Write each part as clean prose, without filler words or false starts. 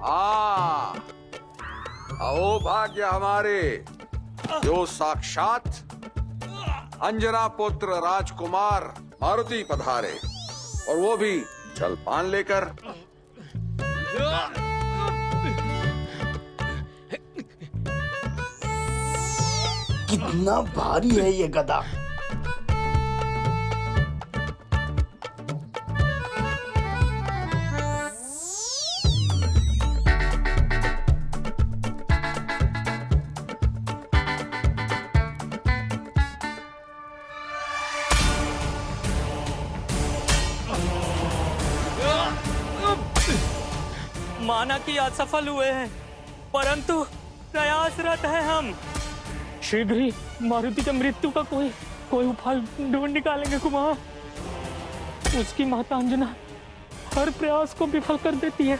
आ अहो भाग्य हमारे, जो साक्षात अंजना पुत्र राजकुमार मारुति पधारे, और वो भी जलपान लेकर। कितना भारी है ये गधा। माना कि असफल हुए हैं, परंतु प्रयासरत हैं हम। शीघ्र ही मारुति की मृत्यु का कोई उपाय ढूंढ निकालेंगे कुमार। उसकी माता अंजना हर प्रयास को विफल कर देती है।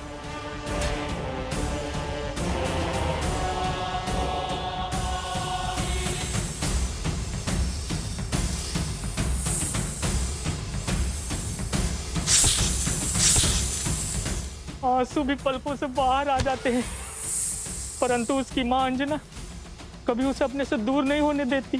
आंसू भी पलकों से बाहर आ जाते हैं, परंतु उसकी मां अंजना कभी उसे अपने से दूर नहीं होने देती।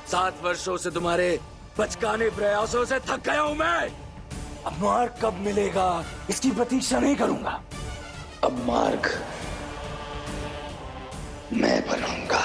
सात वर्षों से तुम्हारे बचकाने प्रयासों से थक गया हूं मैं। अब मार्ग कब मिलेगा इसकी प्रतीक्षा नहीं करूंगा। अब मार्ग मैं बनाऊंगा।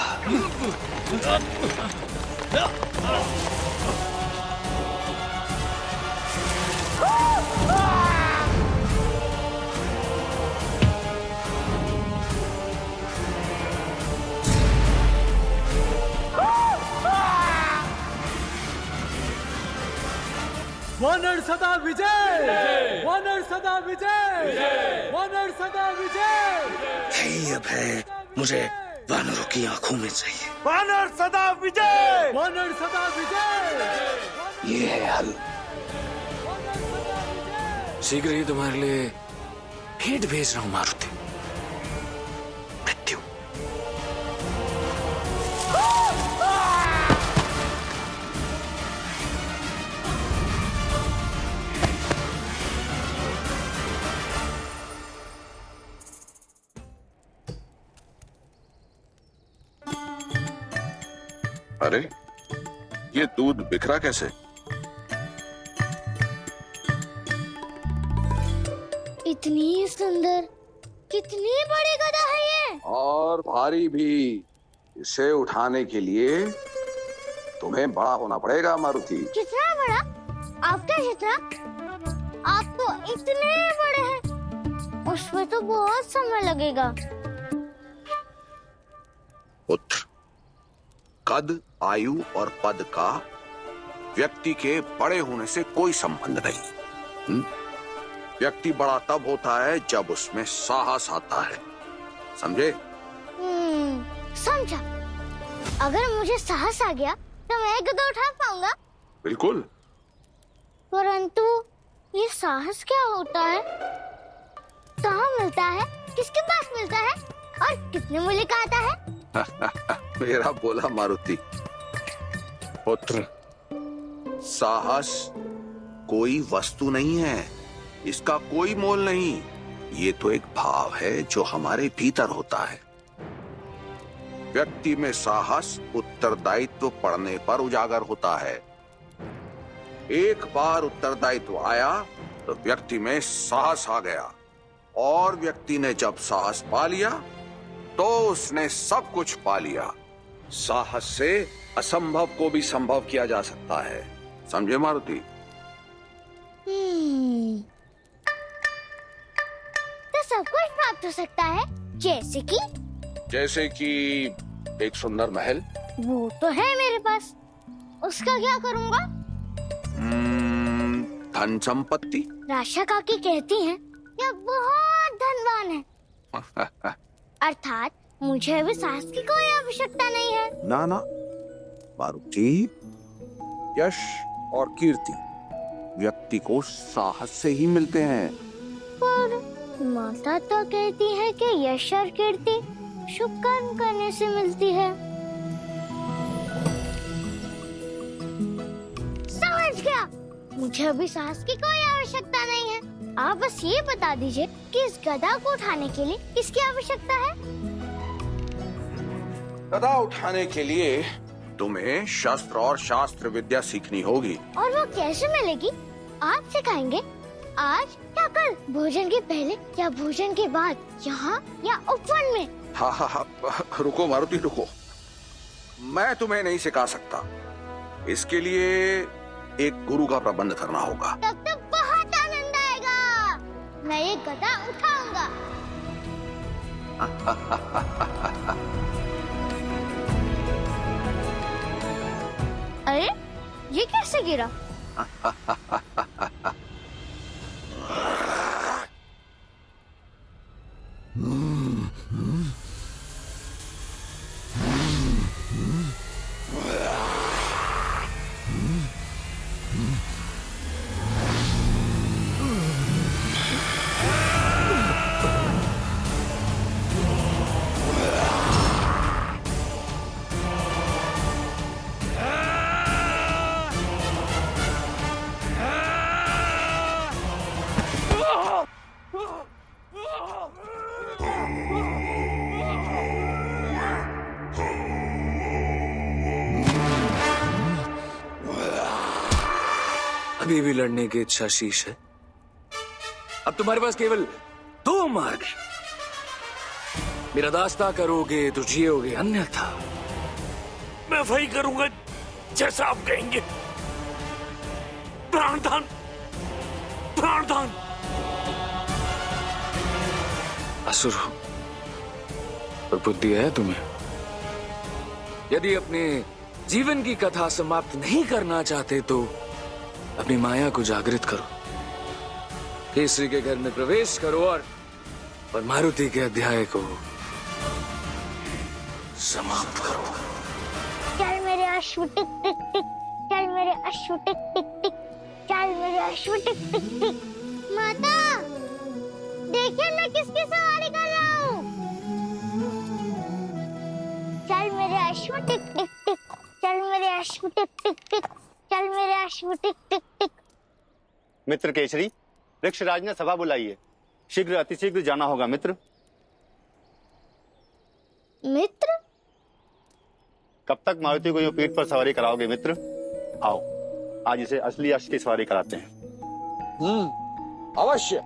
वानर सदा विजय, वानर सदा विजय, वानर सदा विजय। यही अब है मुझे वानरों की आंखों में चाहिए। वानर सदा विजय, वानर सदा विजय। ये है हल। शीघ्र ही तुम्हारे लिए भेंट भेज रहा हूं मारुति। मृत्यु। अरे ये दूध बिखरा कैसे? इतनी सुंदर, कितनी बड़ी गधा है ये। और भारी भी। इसे उठाने के लिए तुम्हें बड़ा होना पड़ेगा मारुति। कितना बड़ा? आपका जितना? आप तो इतने बड़े हैं, उसमें तो बहुत समय लगेगा। पुत्र, कद, आयु और पद का व्यक्ति के बड़े होने से कोई संबंध नहीं। व्यक्ति बड़ा तब होता है जब उसमें साहस आता है, समझे? समझा। अगर मुझे साहस आ गया तो मैं गधा उठा पाऊंगा। बिल्कुल। परंतु ये साहस क्या होता है? कहाँ मिलता है? किसके पास मिलता है? और कितने मूल्य का आता है? मेरा बोला मारुति। पुत्र, साहस कोई वस्तु नहीं है, इसका कोई मोल नहीं। ये तो एक भाव है जो हमारे भीतर होता है। व्यक्ति में साहस उत्तरदायित्व पड़ने पर उजागर होता है। एक बार उत्तरदायित्व आया तो व्यक्ति में साहस आ गया, और व्यक्ति ने जब साहस पा लिया तो उसने सब कुछ पा लिया। साहस से असंभव को भी संभव किया जा सकता है, समझे मारुति? तो सब कुछ प्राप्त हो सकता है, जैसे कि एक सुंदर महल। वो तो है मेरे पास, उसका क्या करूँगा? धन संपत्ति। राशा काकी कहती हैं यह बहुत धनवान है। अर्थात मुझे अभी साहस की कोई आवश्यकता नहीं है। ना ना मारुति, यश और कीर्ति व्यक्ति को साहस से ही मिलते हैं। पर माता तो कहती है कि यश और कीर्ति शुभ कर्म करने से मिलती है। समझ गया, मुझे अभी साहस की कोई आवश्यकता नहीं है। आप बस ये बता दीजिए कि इस गदा को उठाने के लिए किसकी आवश्यकता है? गदा उठाने के लिए तुम्हें शस्त्र और शास्त्र विद्या सीखनी होगी। और वो कैसे मिलेगी? आप सिखाएंगे? आज या कल? भोजन के पहले या भोजन के बाद? यहाँ या उपवन में? हाँ हाँ हाँ, रुको मारुति रुको, मैं तुम्हें नहीं सिखा सकता। इसके लिए एक गुरु का प्रबंध करना होगा। तब तो बहुत आनंद आएगा। मैं ये गदा उठाऊंगा। अरे ये कैसे गिरा? अभी भी लड़ने की इच्छा शीश है। अब तुम्हारे पास केवल दो मार्ग हैं। मेरा दास्ता करोगे तो जियोगे, अन्यथा मैं वही करूंगा जैसा आप कहेंगे। प्राणदान, प्राणदान। असुर हो और बुद्धि है तुम्हें। यदि अपने जीवन की कथा समाप्त नहीं करना चाहते तो अपनी माया को जागृत करो, केसरी के घर में प्रवेश करो और मारुति के अध्याय को समाप्त करो। चल मेरे अश्व टिक टिक टिक, चल मेरे अश्व टिक टिक टिक, चल मेरे अश्व टिक टिक टिक। माता देखिए मैं किसकी सवारी कर रहा हूँ। चल मेरे अश्व टिक टिक टिक, चल मेरे अश्व टिक टिक टिक, चल मेरे अश्व टिक टिक टिक। मित्र केसरी, वृक्षराज ने सभा बुलाई है, शीघ्र अतिशीघ्र जाना होगा मित्र। मित्र? कब तक मारुति को यूं पीठ पर सवारी कराओगे मित्र? आओ आज इसे असली अश्व की सवारी कराते हैं। अवश्य।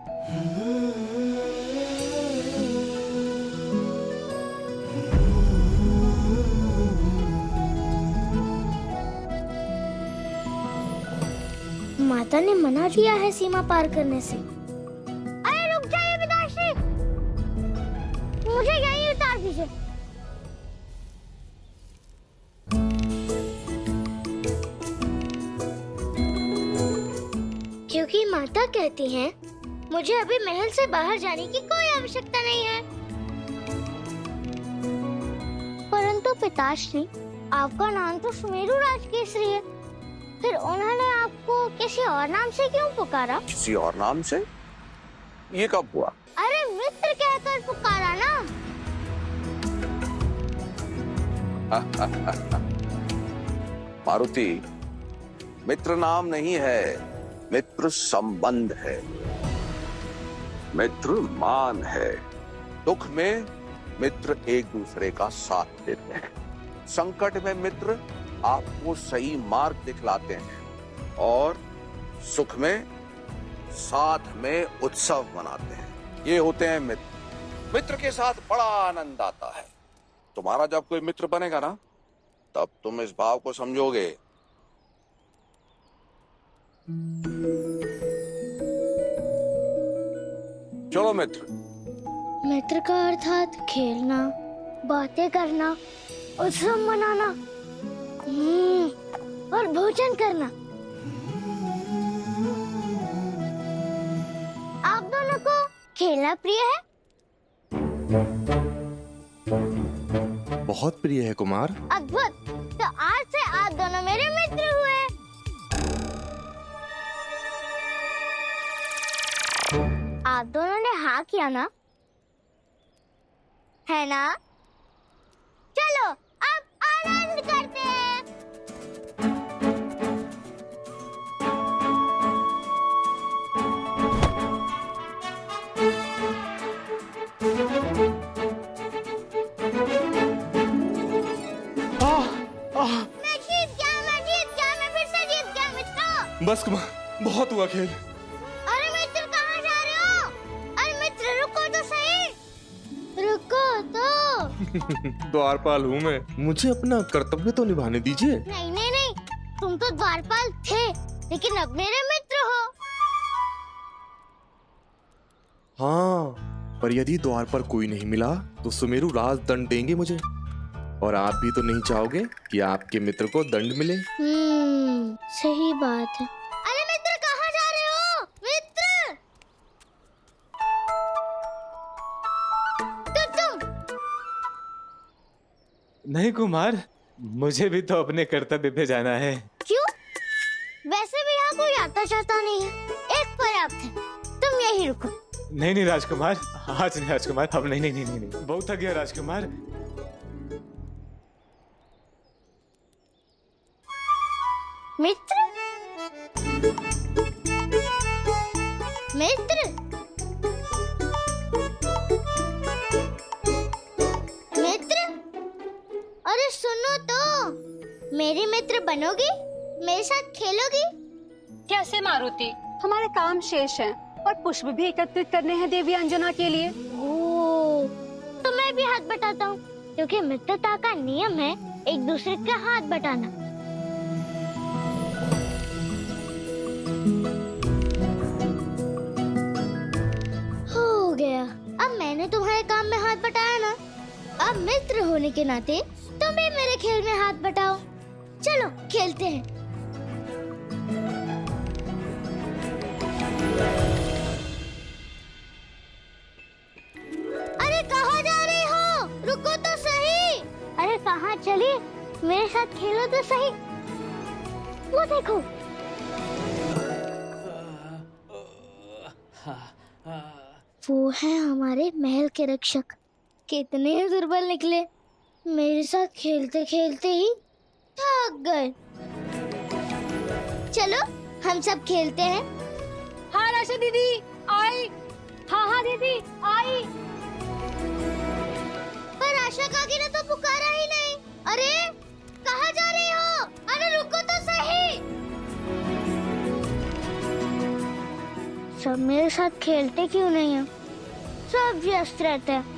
माता ने मना किया है सीमा पार करने से। अरे रुक जाइए पिताश्री, मुझे यहीं उतार दीजिए। क्योंकि माता कहती हैं, मुझे अभी महल से बाहर जाने की कोई आवश्यकता नहीं है। परंतु पिताश्री, आपका नाम तो सुमेरु राजकेसरी है, फिर उन्होंने आपको किसी और नाम से क्यों पुकारा? किसी और नाम से? ये कब हुआ? अरे मित्र कहकर पुकारा ना। मारुति, मित्र नाम नहीं है, मित्र संबंध है, मित्र मान है। दुख में मित्र एक दूसरे का साथ देते हैं, संकट में मित्र आपको सही मार्ग दिखलाते हैं और सुख में साथ में उत्सव मनाते हैं। ये होते हैं मित्र। मित्र के साथ बड़ा आनंद आता है। तुम्हारा जब कोई मित्र बनेगा ना, तब तुम इस भाव को समझोगे। चलो मित्र। मित्र का अर्थात खेलना, बातें करना, उत्सव मनाना और भोजन करना। आप दोनों को खेलना प्रिय है? बहुत प्रिय है कुमार। अद्भुत, तो आज से आप दोनों मेरे मित्र हुए। आप दोनों ने हाँ किया ना? है ना? बस कुमार, बहुत हुआ खेल। अरे मित्र कहाँ जा रहे हो? अरे मित्र रुको तो सही, रुको तो। द्वारपाल हूँ मैं, मुझे अपना कर्तव्य तो निभाने दीजिए। नहीं नहीं नहीं, तुम तो द्वारपाल थे, लेकिन अब मेरे मित्र हो। हाँ, पर यदि द्वार पर कोई नहीं मिला तो सुमेरु राजदंड देंगे मुझे, और आप भी तो नहीं चाहोगे कि आपके मित्र को दंड मिले। सही बात है। अरे मित्र कहाँ जा रहे हो? मित्र तुम नहीं कुमार, मुझे भी तो अपने कर्तव्य पे जाना है। क्यों? वैसे भी यहाँ कोई आता जाता नहीं है, एक पर्याप्त है, तुम यही रुको। नहीं नहीं राजकुमार, आज नहीं राजकुमार, अब नहीं नहीं नहीं नहीं, नहीं। बहुत थक गया राजकुमार। मित्र मित्र मित्र, अरे सुनो तो, मेरी मित्र बनोगी? मेरे साथ खेलोगी? कैसे मारुति? हमारे काम शेष हैं और पुष्प भी एकत्रित करने हैं देवी अंजना के लिए। ओ, तो मैं भी हाथ बटाता हूँ, क्योंकि मित्रता का नियम है एक दूसरे का हाथ बटाना। हो गया, अब मैंने तुम्हारे काम में हाथ बटाया ना, अब मित्र होने के नाते तुम भी मेरे खेल में हाथ बटाओ। चलो खेलते हैं। अरे कहाँ जा रही हो? रुको तो सही। अरे कहाँ चली? मेरे साथ खेलो तो सही। वो देखो। वो है हमारे महल के रक्षक। कितने दुर्बल निकले, मेरे साथ खेलते खेलते ही थक गए। चलो हम सब खेलते हैं। हाँ राशा दीदी आई। हाँ दीदी आई। पर आशा काकी ने तो पुकारा ही नहीं। अरे कहाँ जा रही हो? अरे रुको तो सही। सब मेरे साथ खेलते क्यों नहीं है? सब व्यस्त रहते हैं।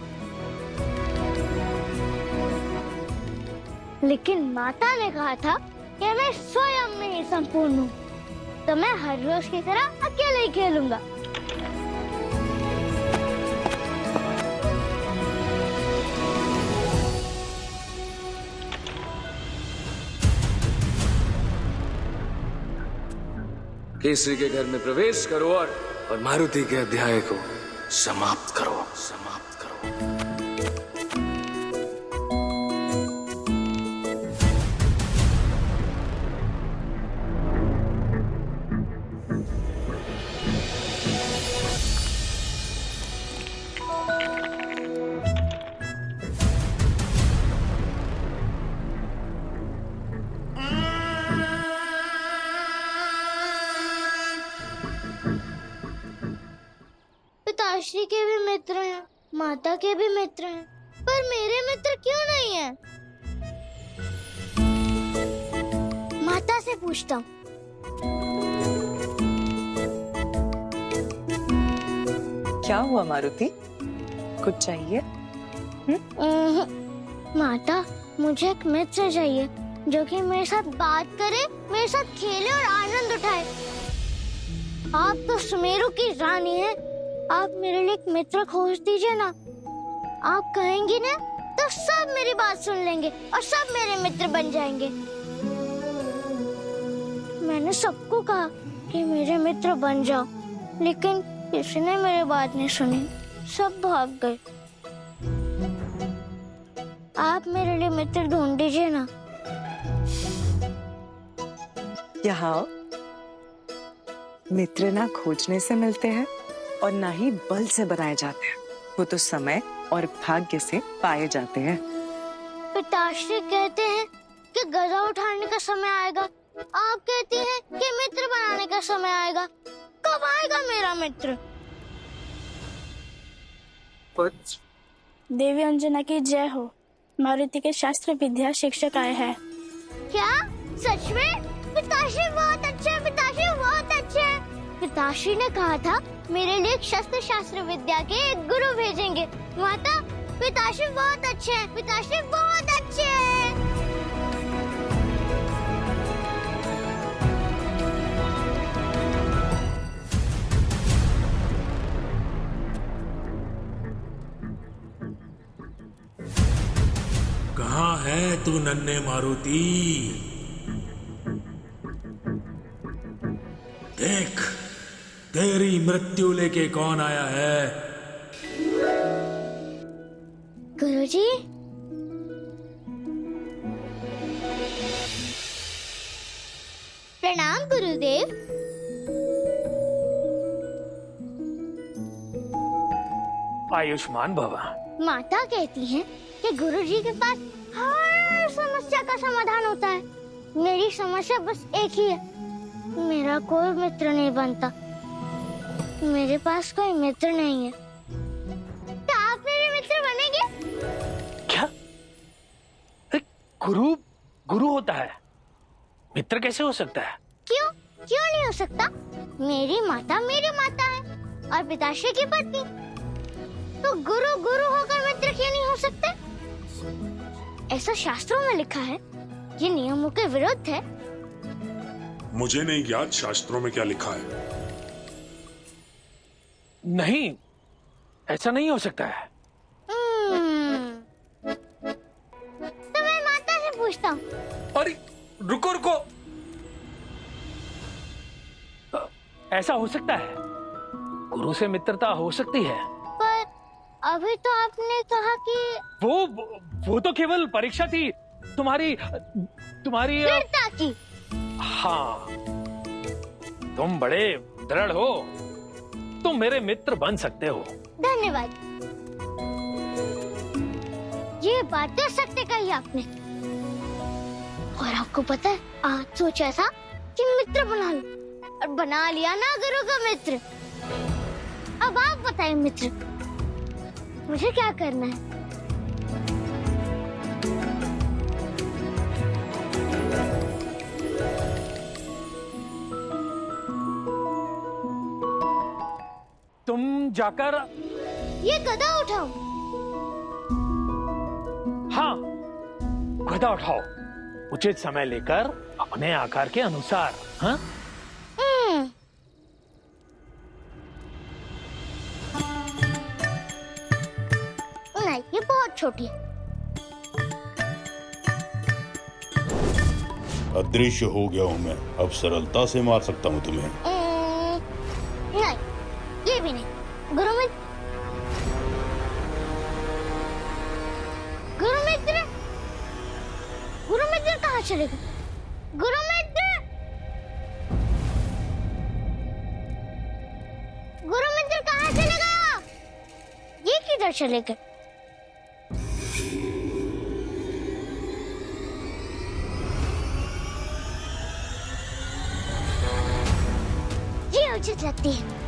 लेकिन माता ने कहा था कि मैं स्वयं में ही संपूर्ण हूँ, तो मैं हर रोज की तरह अकेले ही खेलूंगा। केसरी के घर में प्रवेश करो और मारुति के अध्याय को समाप्त करो। पिताश्री के भी मित्र हैं, माता के भी मित्र हैं, पर मेरे मित्र क्यों नहीं हैं? माता से पूछता हूँ। क्या हुआ मारुति, कुछ चाहिए? माता, मुझे एक मित्र चाहिए जो कि मेरे साथ बात करे, मेरे साथ खेले और आनंद उठाए। आप तो सुमेरु की रानी हैं, आप मेरे लिए एक मित्र खोज दीजिए ना। आप कहेंगी ना तो सब मेरी बात सुन लेंगे और सब मेरे मित्र बन जाएंगे। मैंने सबको कहा कि मेरे मित्र बन जाओ, लेकिन किसी ने मेरी बात नहीं सुनी, सब भाग गए। आप मेरे लिए मित्र ढूंढ दीजिए ना। यहाँ मित्र ना खोजने से मिलते हैं और ना ही बल से बनाए जाते हैं, वो तो समय और भाग्य से पाए जाते हैं। पिताश्री कहते हैं कि गदा उठाने का समय आएगा, आप कहती हैं कि मित्र बनाने का समय आएगा। कब आएगा मेरा मित्र? देवी अंजना की जय हो। मारुति के शास्त्र विद्या शिक्षक आए हैं। क्या? सच में? पिताश्री बहुत अच्छे हैं, पिताश्री बहुत अच्छे हैं। पिताश्री ने कहा था मेरे लिए शस्त्र शास्त्र विद्या के एक गुरु भेजेंगे। माता, पिताश्री बहुत अच्छे हैं, पिताश्री बहुत अच्छे हैं। कहाँ है तू नन्हे मारुति? देख, तेरी मृत्यु लेके कौन आया है? गुरुजी, प्रणाम गुरुदेव। आयुष्मान भवा। माता कहती हैं कि गुरुजी के पास हर समस्या का समाधान होता है। मेरी समस्या बस एक ही है, मेरा कोई मित्र नहीं बनता। मेरे पास कोई मित्र नहीं है। तो आप मेरे मित्र बनेंगे? क्या? अरे, गुरु गुरु होता है, मित्र कैसे हो सकता है? क्यों क्यों नहीं हो सकता? मेरी माता है और पिताश्री की पत्नी, तो गुरु गुरु होकर मित्र क्यों नहीं हो सकते? ऐसा शास्त्रों में लिखा है, ये नियमों के विरुद्ध है। मुझे नहीं याद शास्त्रों में क्या लिखा है। नहीं, ऐसा नहीं हो सकता है। तो मैं माता से पूछता हूँ। अरे रुको रुको, ऐसा हो सकता है, गुरु से मित्रता हो सकती है। पर अभी तो आपने कहा कि वो तो केवल परीक्षा थी तुम्हारी दृढ़ता की। हाँ, तुम बड़े दृढ़ हो, तुम मेरे मित्र बन सकते हो। धन्यवाद, ये बात तो सत्य कही आपने। और आपको पता है, आज सोचा था कि मित्र बना लो, और बना लिया ना गुरु का मित्र। अब आप बताइए मित्र, मुझे क्या करना है? तुम जाकर ये गदा उठाओ। हाँ, गदा उठाओ, उचित समय लेकर अपने आकार के अनुसार। हाँ, नहीं, ये बहुत छोटी है। अदृश्य हो गया हूँ मैं, अब सरलता से मार सकता हूँ तुम्हें। नहीं, ये भी नहीं। गुरुमित्र, गुरुमित्र, गुरुमित्र कहाँ चले गए? गुरुमित्र, गुरुमित्र कहाँ चले गए? ये किधर चले गए? ये उचित लगती है।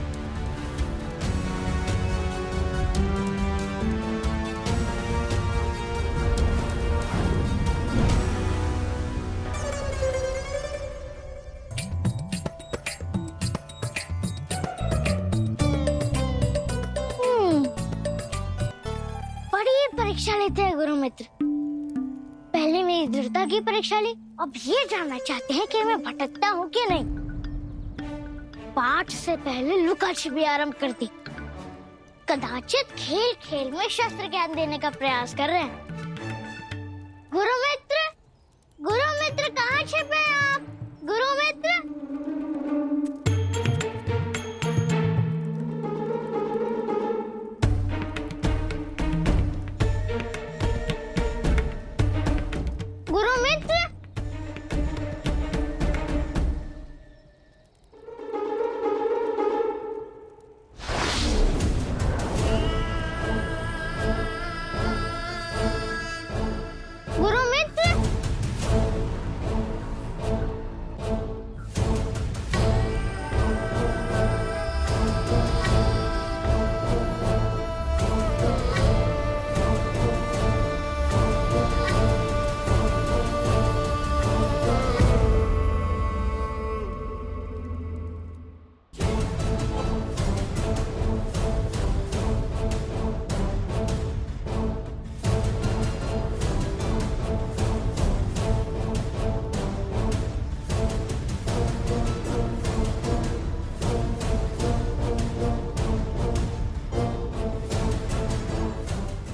बड़ी परीक्षा लेते हैं गुरुमित्र। पहले मेरी दृढ़ता की परीक्षा ली, अब ये जानना चाहते हैं कि मैं भटकता हूँ कि नहीं। पाठ से पहले लुका छिपी आरंभ कर दी। कदाचित खेल खेल में शस्त्र ज्ञान देने का प्रयास कर रहे हैं। गुरुमित्र, गुरुमित्र कहाँ छिपे हैं आप? गुरुमित्र, गुरुमित्र,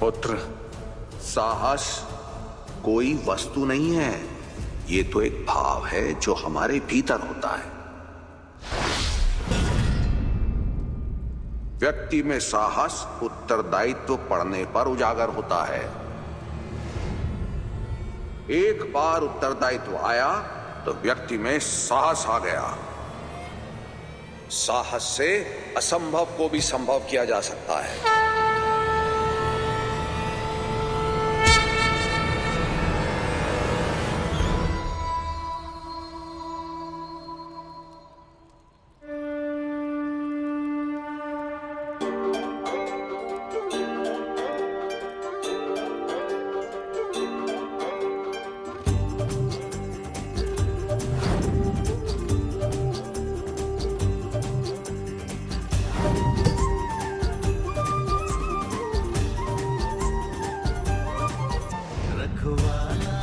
पुत्र, साहस कोई वस्तु नहीं है, ये तो एक भाव है जो हमारे भीतर होता है। व्यक्ति में साहस उत्तरदायित्व पड़ने पर उजागर होता है। एक बार उत्तरदायित्व आया तो व्यक्ति में साहस आ गया। साहस से असंभव को भी संभव किया जा सकता है। रखवाला